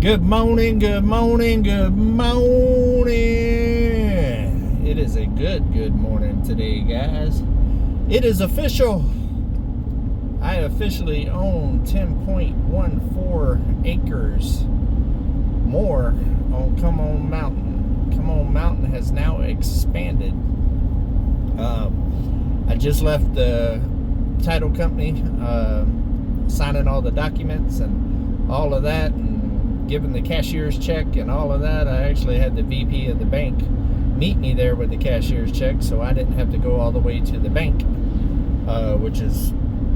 Good morning, good morning, good morning. It is a good morning today, guys. It is official. I officially own 10.14 acres more on Come On Mountain. Come On Mountain has now expanded. I just left the title company, signing all the documents and all of that, and given the cashier's check and all of that. I actually had the VP of the bank meet me there with the cashier's check, so I didn't have to go all the way to the bank, which is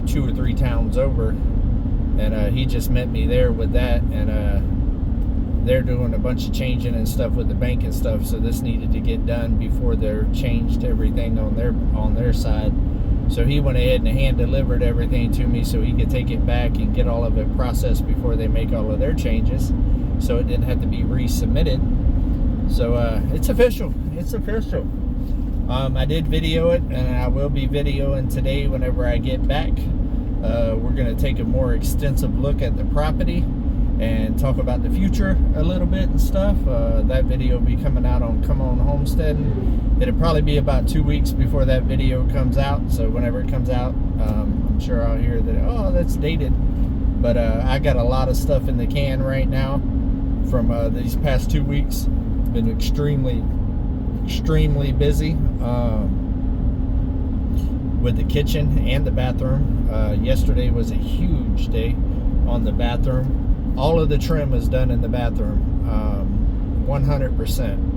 2 or 3 towns over, and he just met me there with that, and they're doing a bunch of changing and stuff with the bank and stuff, so this needed to get done before they're changed everything on their side. So he went ahead and hand delivered everything to me so he could take it back and get all of it processed before they make all of their changes, so it didn't have to be resubmitted. So it's official. It's official. I did video it, and I will be videoing today whenever I get back. We're going to take a more extensive look at the property and talk about the future a little bit and stuff. That video will be coming out on Come On Homesteading. It'll probably be about 2 weeks before that video comes out, so whenever it comes out, I'm sure I'll hear that, oh, that's dated. But I got a lot of stuff in the can right now from these past 2 weeks. Been extremely busy with the kitchen and the bathroom. Yesterday was a huge day on the bathroom. All of the trim is done in the bathroom, 100%.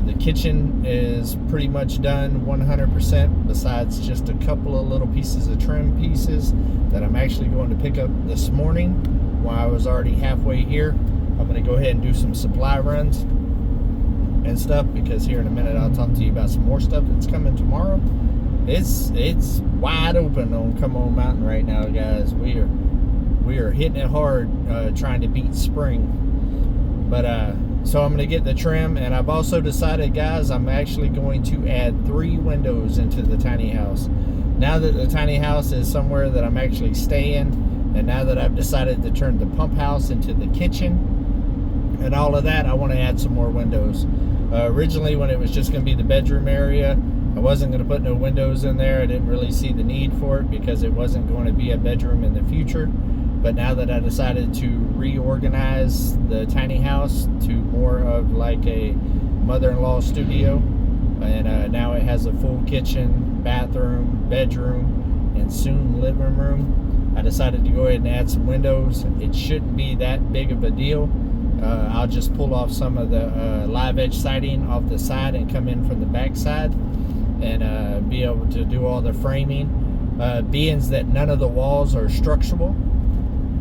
The kitchen is pretty much done 100%, besides just a couple of little pieces of trim pieces that I'm actually going to pick up this morning while I was already halfway here. I'm going to go ahead and do some supply runs and stuff, because here in a minute I'll talk to you about some more stuff that's coming tomorrow. It's wide open on Come On Mountain right now, guys. We are hitting it hard, trying to beat spring. But so I'm going to get the trim, and I've also decided, guys, I'm actually going to add 3 windows into the tiny house. Now that the tiny house is somewhere that I'm actually staying, and now that I've decided to turn the pump house into the kitchen and all of that, I want to add some more windows. Originally, when it was just going to be the bedroom area, I wasn't going to put no windows in there. I didn't really see the need for it because it wasn't going to be a bedroom in the future. But now that I decided to reorganize the tiny house to more of like a mother-in-law studio, and now it has a full kitchen, bathroom, bedroom, and soon living room, I decided to go ahead and add some windows. It shouldn't be that big of a deal. I'll just pull off some of the live edge siding off the side and come in from the back side and be able to do all the framing. Being that none of the walls are structural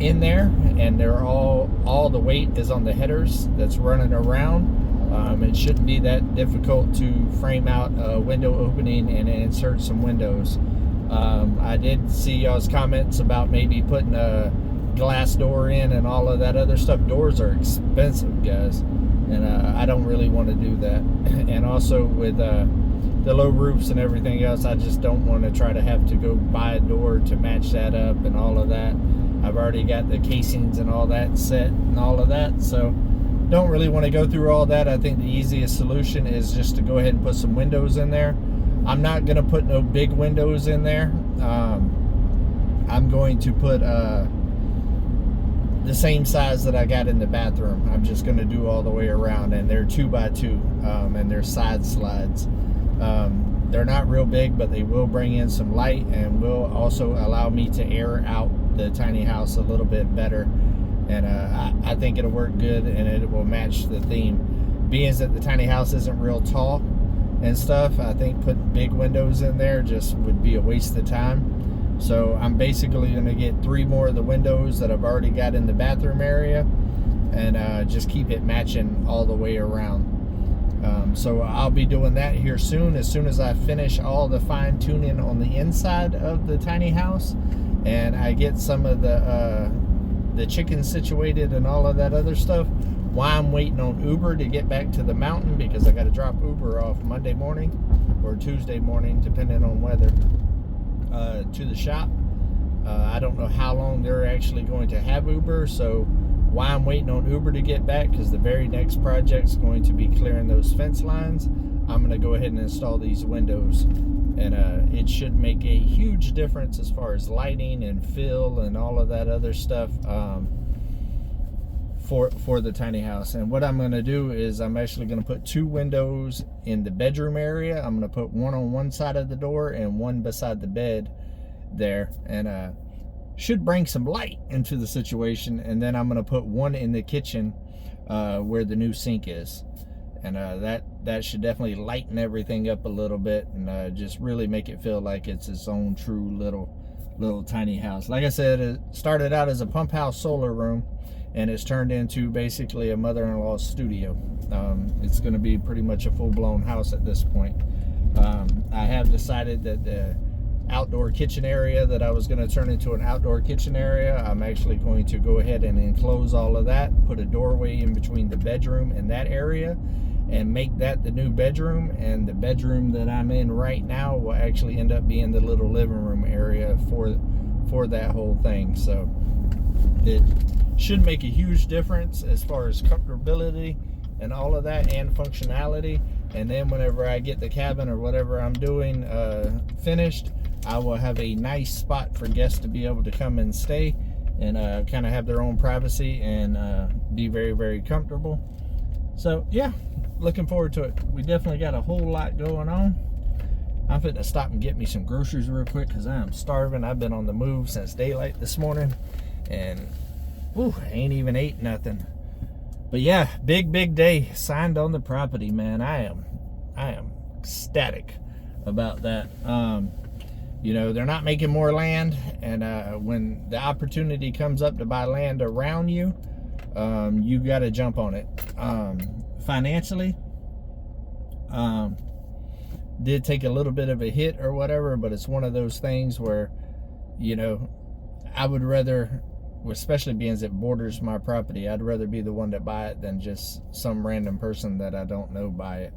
in there, and they're all the weight is on the headers that's running around, it shouldn't be that difficult to frame out a window opening and insert some windows. I did see y'all's comments about maybe putting a glass door in and all of that other stuff. Doors are expensive, guys, and I don't really want to do that. And also with the low roofs and everything else, I just don't want to try to have to go buy a door to match that up and all of that. I've already got the casings and all that set and all of that, so don't really want to go through all that. I think the easiest solution is just to go ahead and put some windows in there. I'm not going to put no big windows in there. I'm going to put the same size that I got in the bathroom. I'm just going to do all the way around, and they're 2x2, and they're side slides. They're not real big, but they will bring in some light and will also allow me to air out the tiny house a little bit better, and I think it'll work good, and it will match the theme. Being that the tiny house isn't real tall and stuff, I think putting big windows in there just would be a waste of time. So I'm basically going to get 3 more of the windows that I've already got in the bathroom area, and just keep it matching all the way around. So I'll be doing that here soon, as I finish all the fine tuning on the inside of the tiny house, and I get some of the chickens situated and all of that other stuff, while I'm waiting on Uber to get back to the mountain, because I got to drop Uber off Monday morning or Tuesday morning, depending on weather, to the shop. I don't know how long they're actually going to have Uber, so Why I'm waiting on Uber to get back, because the very next project's going to be clearing those fence lines. I'm going to go ahead and install these windows, and it should make a huge difference as far as lighting and fill and all of that other stuff for the tiny house. And what I'm going to do is I'm actually going to put 2 windows in the bedroom area. I'm going to put one on one side of the door and one beside the bed there, and should bring some light into the situation. And then I'm going to put one in the kitchen where the new sink is, and that should definitely lighten everything up a little bit, and just really make it feel like it's its own true little tiny house. Like I said, it started out as a pump house solar room, and it's turned into basically a mother-in-law's studio. It's going to be pretty much a full-blown house at this point. I have decided that the outdoor kitchen area that I was going to turn into an outdoor kitchen area, I'm actually going to go ahead and enclose all of that, put a doorway in between the bedroom and that area, and make that the new bedroom. And the bedroom that I'm in right now will actually end up being the little living room area for that whole thing. So it should make a huge difference as far as comfortability and all of that, and functionality. And then whenever I get the cabin or whatever I'm doing finished, I will have a nice spot for guests to be able to come and stay, and kind of have their own privacy and be very, very comfortable. So yeah, looking forward to it. We definitely got a whole lot going on. I'm fitting to stop and get me some groceries real quick, because I am starving. I've been on the move since daylight this morning, and I ain't even ate nothing. But yeah, big day. Signed on the property, man. I am ecstatic about that. You know, they're not making more land, and when the opportunity comes up to buy land around you, you got to jump on it. Financially, did take a little bit of a hit or whatever, but it's one of those things where, you know, I would rather, especially being as it borders my property, I'd rather be the one to buy it than just some random person that I don't know buy it.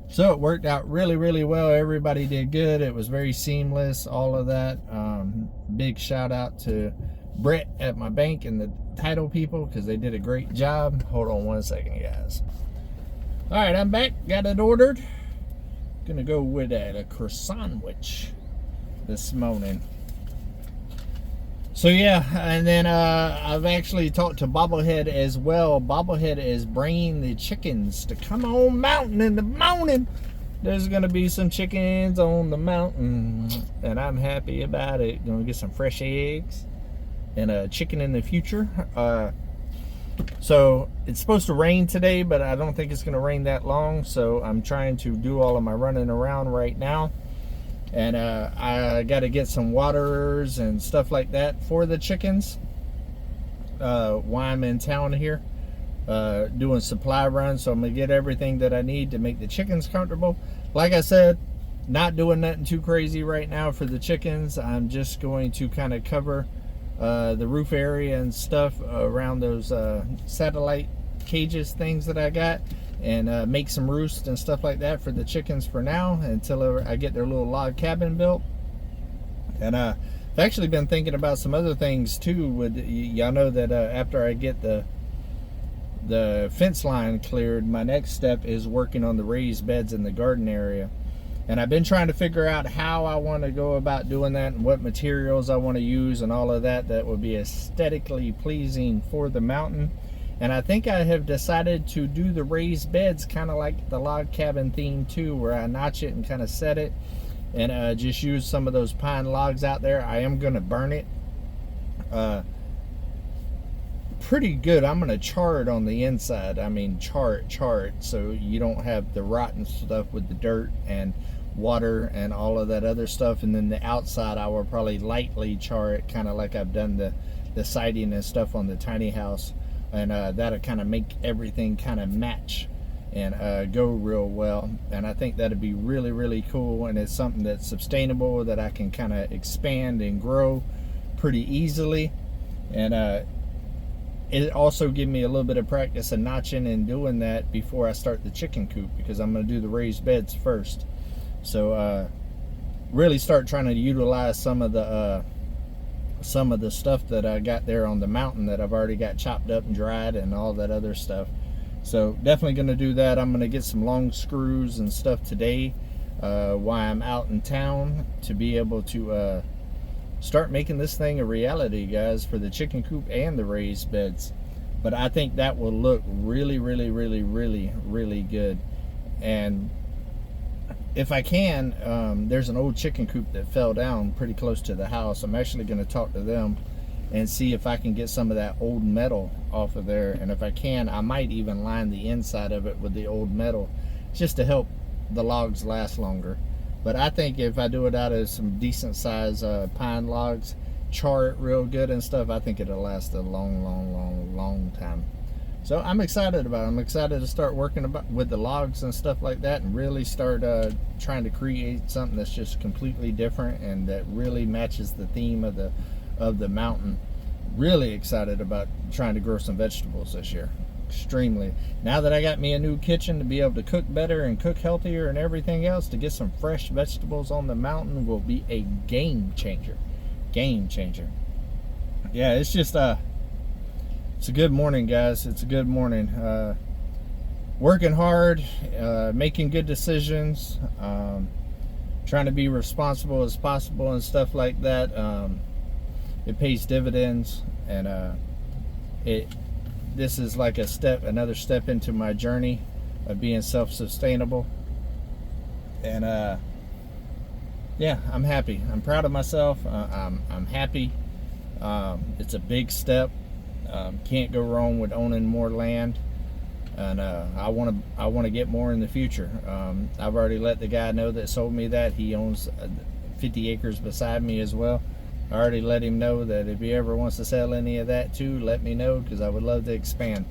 So it worked out really, really well. Everybody did good. It was very seamless, all of that. Big shout out to Brett at my bank and the title people, because they did a great job. Hold on one second, guys. All right, I'm back. Got it ordered. Gonna go with a croissant sandwich this morning. So yeah, and then I've actually talked to Bobblehead as well. Bobblehead is bringing the chickens to come on mountain in the morning. There's gonna be some chickens on the mountain, and I'm happy about it. Gonna get some fresh eggs and a chicken in the future. So it's supposed to rain today, but I don't think it's gonna rain that long. So I'm trying to do all of my running around right now. And I got to get some waterers and stuff like that for the chickens while I'm in town here, doing supply runs. So I'm going to get everything that I need to make the chickens comfortable. Like I said, not doing nothing too crazy right now for the chickens. I'm just going to kind of cover the roof area and stuff around those satellite cages things that I got, and make some roosts and stuff like that for the chickens for now, until I get their little log cabin built. And I've actually been thinking about some other things too. With y'all know that after I get the fence line cleared, my next step is working on the raised beds in the garden area. And I've been trying to figure out how I want to go about doing that, and what materials I want to use and all of that would be aesthetically pleasing for the mountain. And I think I have decided to do the raised beds kind of like the log cabin theme too, where I notch it and kind of set it, and just use some of those pine logs out there. I am going to burn it pretty good. I'm going to char it on the inside. I mean, char it so you don't have the rotten stuff with the dirt and water and all of that other stuff. And then the outside, I will probably lightly char it, kind of like I've done the siding and stuff on the tiny house. And that'll kind of make everything kind of match and go real well. And I think that'd be really, really cool. And it's something that's sustainable, that I can kind of expand and grow pretty easily. And it also give me a little bit of practice of notching and doing that before I start the chicken coop, because I'm going to do the raised beds first. So really start trying to utilize some of the some of the stuff that I got there on the mountain that I've already got chopped up and dried and all that other stuff. So definitely going to do that. I'm going to get some long screws and stuff today while I'm out in town to be able to start making this thing a reality, guys, for the chicken coop and the raised beds. But I think that will look really, really, really, really, really good. And if I can, there's an old chicken coop that fell down pretty close to the house. I'm actually going to talk to them and see if I can get some of that old metal off of there. And if I can, I might even line the inside of it with the old metal just to help the logs last longer. But I think if I do it out of some decent size pine logs, char it real good and stuff, I think it'll last a long, long, long, long time. So I'm excited about it. I'm excited to start working with the logs and stuff like that, and really start trying to create something that's just completely different and that really matches the theme of the mountain. Really excited about trying to grow some vegetables this year. Extremely. Now that I got me a new kitchen to be able to cook better and cook healthier and everything else, to get some fresh vegetables on the mountain will be a game changer. Game changer. Yeah, it's just it's a good morning, guys. It's a good morning. Working hard, making good decisions, trying to be responsible as possible and stuff like that. It pays dividends, and this is like another step into my journey of being self-sustainable. And yeah, I'm happy. I'm proud of myself. I'm happy. It's a big step. Can't go wrong with owning more land, and I want to get more in the future. I've already let the guy know that sold me that. He owns 50 acres beside me as well. I already let him know that if he ever wants to sell any of that too, let me know, because I would love to expand.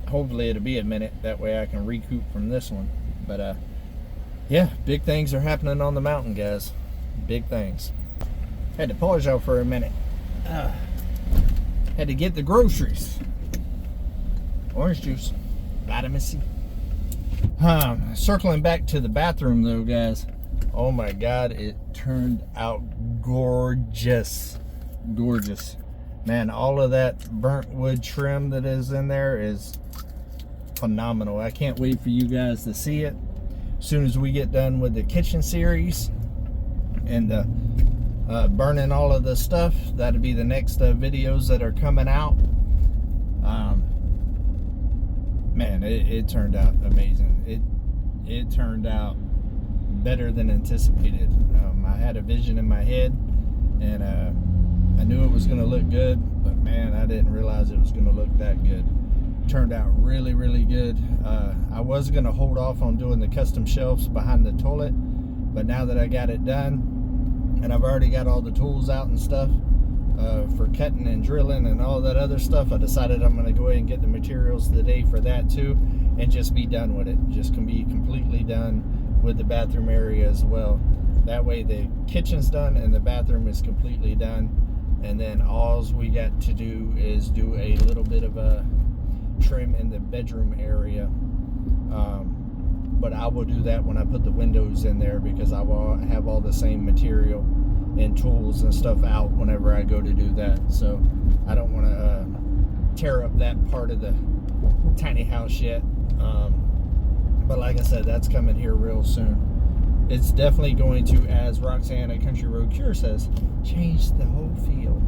Hopefully it'll be a minute, that way I can recoup from this one. But yeah, big things are happening on the mountain, guys. Big things. Had to pause y'all for a minute. Had to get the groceries. Orange juice, vitamin C. Circling back to the bathroom though, guys. Oh my God, it turned out gorgeous. Gorgeous. Man, all of that burnt wood trim that is in there is phenomenal. I can't wait for you guys to see it as soon as we get done with the kitchen series and burning all of the stuff. That'll be the next videos that are coming out. Man, it turned out amazing. It turned out better than anticipated. I had a vision in my head, and I knew it was going to look good, but man, I didn't realize it was going to look that good. Turned out really, really good. I was going to hold off on doing the custom shelves behind the toilet, but now that I got it done, and I've already got all the tools out and stuff for cutting and drilling and all that other stuff, I decided I'm going to go ahead and get the materials today for that too, and just be done with it. Just can be completely done with the bathroom area as well. That way the kitchen's done and the bathroom is completely done, and then all we got to do is do a little bit of a trim in the bedroom area. But I will do that when I put the windows in there, because I will have all the same material and tools and stuff out whenever I go to do that. So I don't want to tear up that part of the tiny house yet. But like I said, that's coming here real soon. It's definitely going to, as Roxanne at Country Road Cure says, change the whole feel.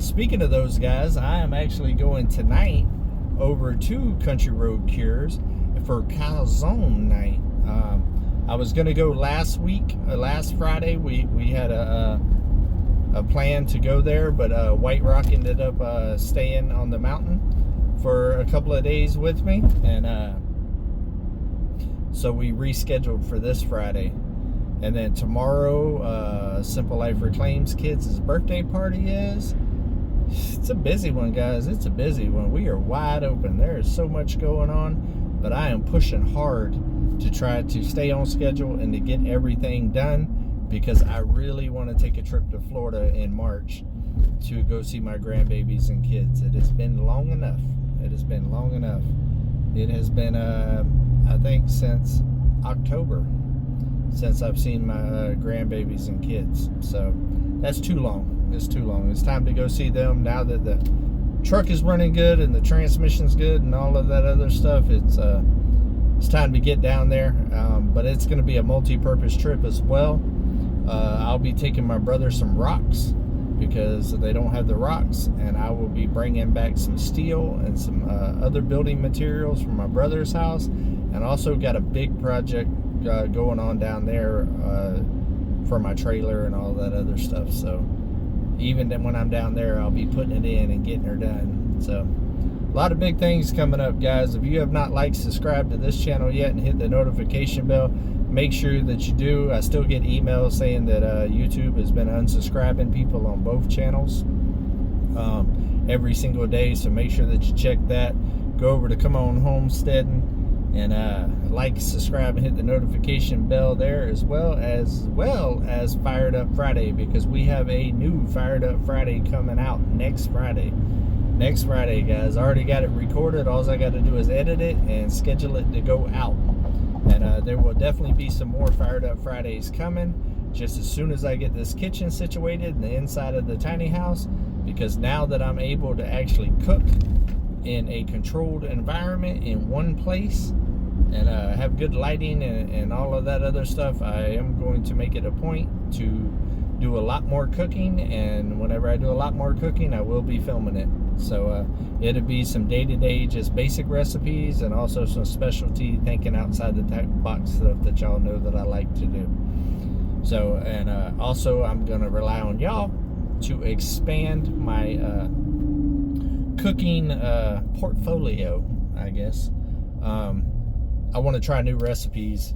Speaking of those guys, I am actually going tonight over to Country Road Cures for calzone night. I was going to go last Friday. We had a plan to go there, but White Rock ended up staying on the mountain for a couple of days with me, and so we rescheduled for this Friday. And then tomorrow, Simple Life Reclaims Kids' birthday party is. It's a busy one, guys. It's a busy one. We are wide open. There is so much going on, but I am pushing hard to try to stay on schedule and to get everything done, because I really want to take a trip to Florida in March to go see my grandbabies and kids. It has been long enough. It has been long enough. It has been, I think, since October since I've seen my grandbabies and kids. So that's too long. It's too long. It's time to go see them now that the truck is running good and the transmission's good and all of that other stuff. It's time to get down there. But it's going to be a multi-purpose trip as well. I'll be taking my brother some rocks because they don't have the rocks, and I will be bringing back some steel and some other building materials from my brother's house, and also got a big project going on down there for my trailer and all that other stuff. So even then when I'm down there, I'll be putting it in and getting her done. So a lot of big things coming up, guys. If you have not liked, subscribed to this channel yet, and hit the notification bell, make sure that you do. I still get emails saying that YouTube has been unsubscribing people on both channels every single day, so make sure that you check that. Go over to Come On Homesteading and like, subscribe, and hit the notification bell there, as well as Fired Up Friday, because we have a new Fired Up Friday coming out next Friday. Next Friday, guys. I already got it recorded. All I got to do is edit it and schedule it to go out. And there will definitely be some more Fired Up Fridays coming just as soon as I get this kitchen situated in the inside of the tiny house, because now that I'm able to actually cook in a controlled environment in one place and have good lighting and all of that other stuff, I am going to make it a point to do a lot more cooking, and whenever I do a lot more cooking, I will be filming it. So it'll be some day-to-day just basic recipes, and also some specialty thinking outside the box stuff that y'all know that I like to do. So, and also I'm gonna rely on y'all to expand my cooking portfolio, I guess. I want to try new recipes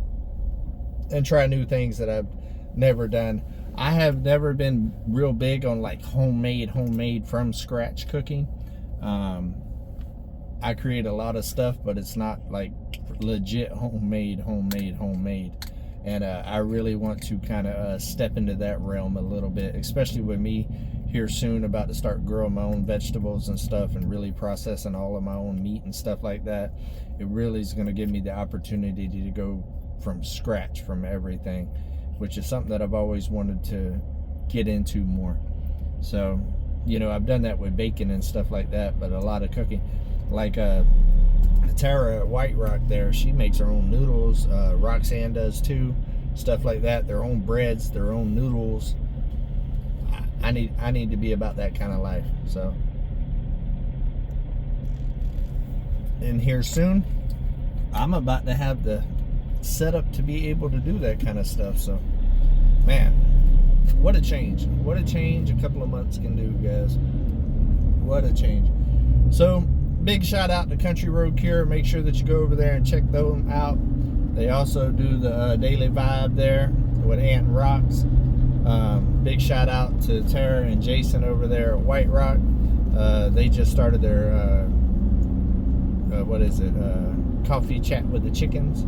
and try new things that I've never done. I have never been real big on like homemade from scratch cooking. I create a lot of stuff, but it's not like legit homemade. And I really want to kind of step into that realm a little bit, especially with me here soon about to start growing my own vegetables and stuff, and really processing all of my own meat and stuff like that. It really is going to give me the opportunity to go from scratch from everything, which is something that I've always wanted to get into more. So, you know, I've done that with bacon and stuff like that, but a lot of cooking, like Tara at White Rock there, she makes her own noodles. Roxanne does too, stuff like that. Their own breads, their own noodles. I need to be about that kind of life. So, and here soon, I'm about to have the setup to be able to do that kind of stuff. So, man, what a change. What a change a couple of months can do, guys. What a change. So, big shout out to Country Road Cure. Make sure that you go over there and check them out. They also do the Daily Vibe there with Ant Rocks. Big shout out to Tara and Jason over there at White Rock. They just started their Coffee Chat with the Chickens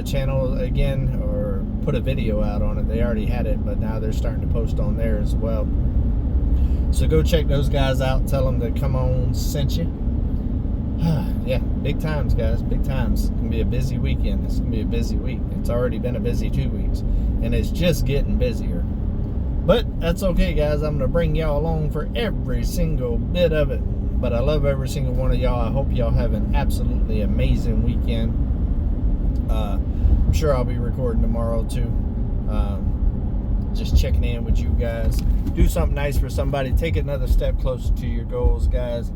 channel again, or put a video out on it. They already had it, but now they're starting to post on there as well. So go check those guys out. Tell them that Come On sent you. Yeah, big times, guys, big times. It's gonna be a busy weekend. It's gonna be a busy week. It's already been a busy 2 weeks, and it's just getting busier. But that's okay, guys. I'm gonna bring y'all along for every single bit of it. But I love every single one of y'all. I hope y'all have an absolutely amazing weekend. I'm sure I'll be recording tomorrow too. Just checking in with you guys. Do something nice for somebody. Take another step closer to your goals, guys.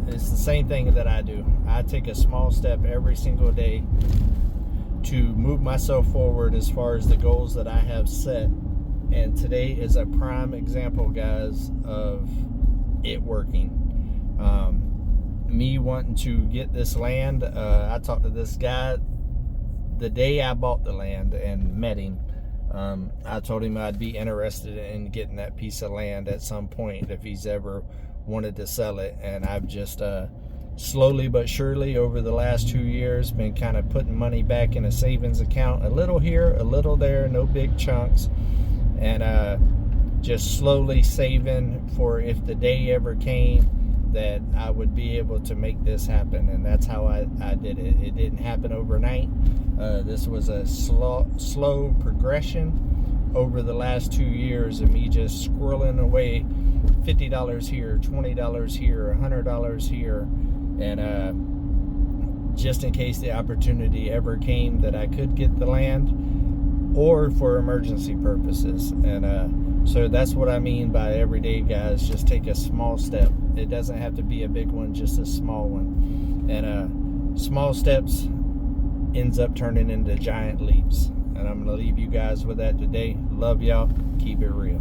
It's the same thing that I do. I take a small step every single day to move myself forward as far as the goals that I have set. And today is a prime example, guys, of it working. Me wanting to get this land. I talked to this guy the day I bought the land and met him. I told him I'd be interested in getting that piece of land at some point if he's ever wanted to sell it. And I've just slowly but surely over the last 2 years been kind of putting money back in a savings account, a little here, a little there, no big chunks, and just slowly saving for if the day ever came that I would be able to make this happen. And that's how I did it. It didn't happen overnight, This was a slow progression over the last 2 years of me just squirreling away $50 here, $20 here, $100 here, and just in case the opportunity ever came that I could get the land, or for emergency purposes. And so that's what I mean by every day, guys. Just take a small step. It doesn't have to be a big one, just a small one. And small steps ends up turning into giant leaps. And I'm going to leave you guys with that today. Love y'all. Keep it real.